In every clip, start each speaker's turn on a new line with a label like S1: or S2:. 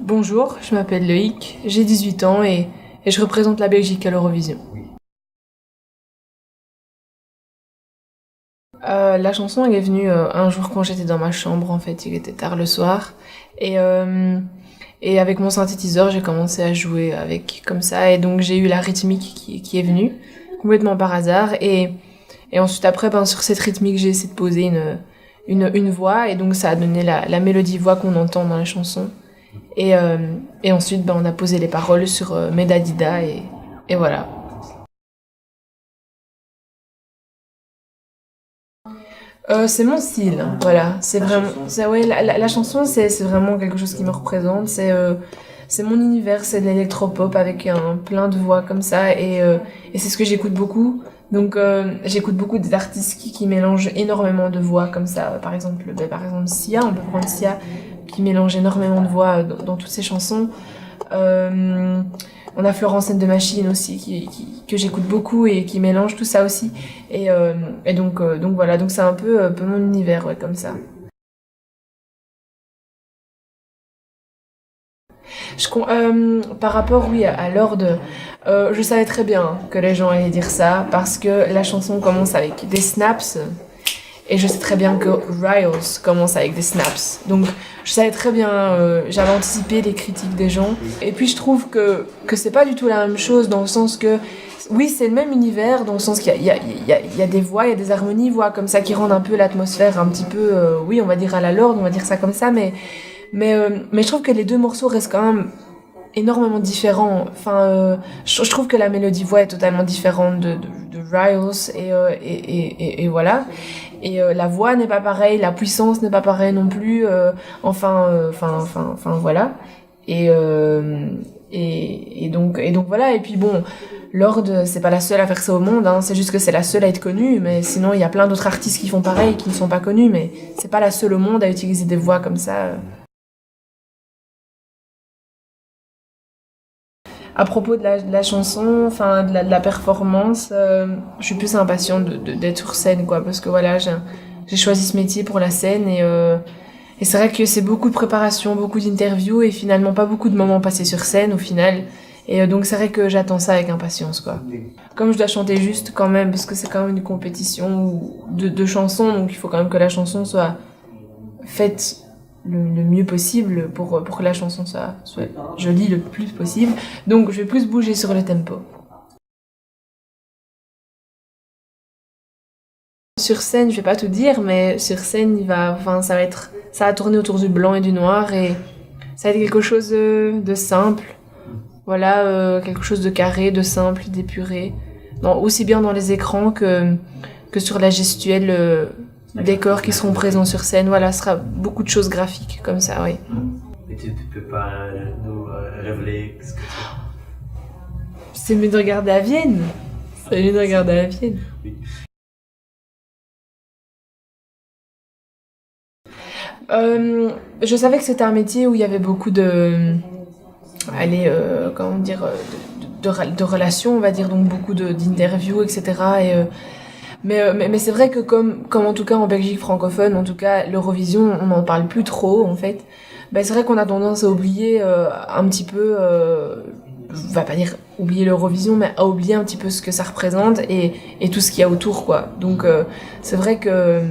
S1: Bonjour, je m'appelle Loïc, j'ai 18 ans et je représente la Belgique à l'Eurovision. La chanson elle est venue un jour quand j'étais dans ma chambre, en fait, il était tard le soir. Et, euh, et avec mon synthétiseur, j'ai commencé à jouer avec comme ça. Et donc j'ai eu la rythmique qui est venue, complètement par hasard. Et ensuite après, ben, sur cette rythmique, j'ai essayé de poser une voix. Et donc ça a donné la mélodie voix qu'on entend dans la chanson. Et ensuite, ben, on a posé les paroles sur Medadida et voilà. C'est mon style, voilà. C'est vraiment, c'est ouais, la chanson, c'est vraiment quelque chose qui me représente. C'est mon univers, c'est de l'électropop avec un plein de voix comme ça et c'est ce que j'écoute beaucoup. Donc j'écoute beaucoup des artistes qui mélangent énormément de voix comme ça. Par exemple Sia, on peut prendre Sia qui mélange énormément de voix dans toutes ses chansons. Euh, on a Florence and the Machine aussi que j'écoute beaucoup et qui mélange tout ça aussi. Et donc voilà, donc c'est un peu mon univers, ouais, comme ça. Par rapport, oui, à l'ordre, je savais très bien que les gens allaient dire ça parce que la chanson commence avec des snaps et je sais très bien que Riles commence avec des snaps. Donc je savais très bien, j'avais anticipé les critiques des gens. Et puis je trouve que c'est pas du tout la même chose dans le sens que oui, c'est le même univers, dans le sens qu'il y a des voix, il y a des harmonies, voix comme ça qui rendent un peu l'atmosphère un petit peu, oui, on va dire à la Lorde, on va dire ça comme ça, mais je trouve que les deux morceaux restent quand même énormément différents. Enfin, je trouve que la mélodie voix est totalement différente de Riles et voilà. Et la voix n'est pas pareille, la puissance n'est pas pareille non plus. Voilà. Et, euh, et donc voilà. Et puis bon, Lorde, c'est pas la seule à faire ça au monde, hein. C'est juste que c'est la seule à être connue. Mais sinon, il y a plein d'autres artistes qui font pareil, qui ne sont pas connus. Mais c'est pas la seule au monde à utiliser des voix comme ça. À propos de la chanson, enfin de la performance, je suis plus impatiente d'être sur scène, quoi, parce que voilà, j'ai choisi ce métier pour la scène et c'est vrai que c'est beaucoup de préparation, beaucoup d'interviews et finalement pas beaucoup de moments passés sur scène au final. Donc c'est vrai que j'attends ça avec impatience, quoi. Comme je dois chanter juste quand même, parce que c'est quand même une compétition de chansons, donc il faut quand même que la chanson soit faite le mieux possible pour que la chanson soit jolie le plus possible. Donc je vais plus bouger sur le tempo. Sur scène, je vais pas tout dire, mais sur scène, ça va tourner autour du blanc et du noir et ça va être quelque chose de simple. Voilà, quelque chose de carré, de simple, d'épuré. Aussi bien dans les écrans que sur la gestuelle décors qui seront présents sur scène. Voilà, ce sera beaucoup de choses graphiques comme ça, oui.
S2: Mais tu peux pas nous révéler ce que
S1: C'est mieux de regarder à Vienne. C'est mieux de regarder à Vienne.
S2: oui.
S1: Je savais que c'était un métier où il y avait beaucoup comment dire, de relations, on va dire, donc beaucoup d'interviews, etc. Mais c'est vrai que comme en tout cas en Belgique francophone, en tout cas l'Eurovision, on n'en parle plus trop en fait. Ben c'est vrai qu'on a tendance à oublier un petit peu, on va pas dire oublier l'Eurovision, mais à oublier un petit peu ce que ça représente et tout ce qu'il y a autour, quoi. Donc c'est vrai que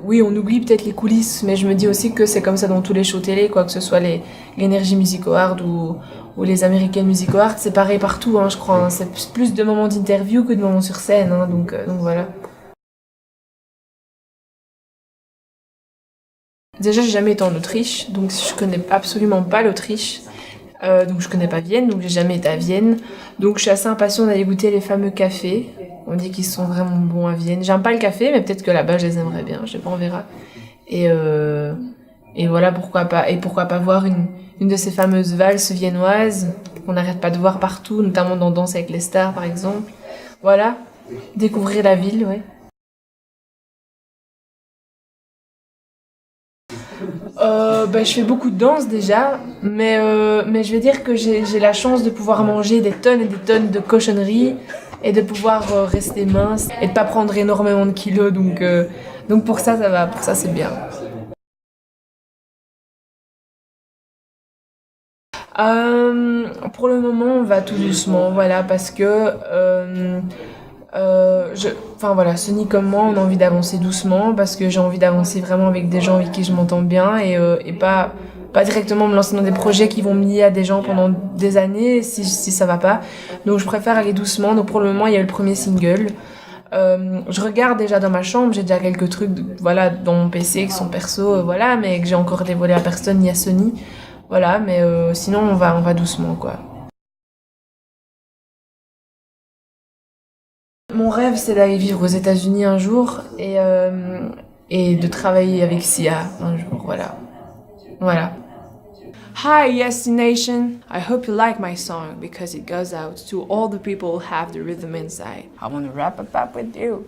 S1: oui, on oublie peut-être les coulisses, mais je me dis aussi que c'est comme ça dans tous les shows télé, quoi, que ce soit l'Energy Music Award ou les American Music Awards, c'est pareil partout, hein, je crois. Hein. C'est plus de moments d'interview que de moments sur scène, hein, donc voilà. Déjà, j'ai jamais été en Autriche, donc je connais absolument pas l'Autriche. Donc je connais pas Vienne, donc j'ai jamais été à Vienne. Donc je suis assez impatiente d'aller goûter les fameux cafés. On dit qu'ils sont vraiment bons à Vienne. J'aime pas le café, mais peut-être que là-bas je les aimerais bien. Je sais pas, on verra. Et, euh, et voilà, pourquoi pas. Et pourquoi pas voir une de ces fameuses valses viennoises qu'on n'arrête pas de voir partout, notamment dans Danse avec les stars par exemple. Voilà, découvrir la ville, ouais. Je fais beaucoup de danse déjà, mais je vais dire que j'ai la chance de pouvoir manger des tonnes et des tonnes de cochonneries et de pouvoir rester mince et de pas prendre énormément de kilos. Donc pour ça, ça va, pour ça c'est bien. Pour le moment, on va tout doucement, voilà, parce que enfin voilà, Sony comme moi, on a envie d'avancer doucement parce que j'ai envie d'avancer vraiment avec des gens avec qui je m'entends bien et pas directement me lancer dans des projets qui vont me lier à des gens pendant des années si ça va pas. Donc je préfère aller doucement. Donc pour le moment, il y a eu le premier single. Je regarde déjà dans ma chambre, j'ai déjà quelques trucs, voilà, dans mon PC qui sont perso, voilà, mais que j'ai encore dévoilé à personne ni à Sony. Voilà, mais sinon on va doucement, quoi. Mon rêve, c'est d'aller vivre aux États-Unis un jour et de travailler avec Sia un jour, voilà. Voilà. Hi, Yes Nation. I hope you like my song because it goes out to all the people who have the rhythm inside. I want to wrap it up with you.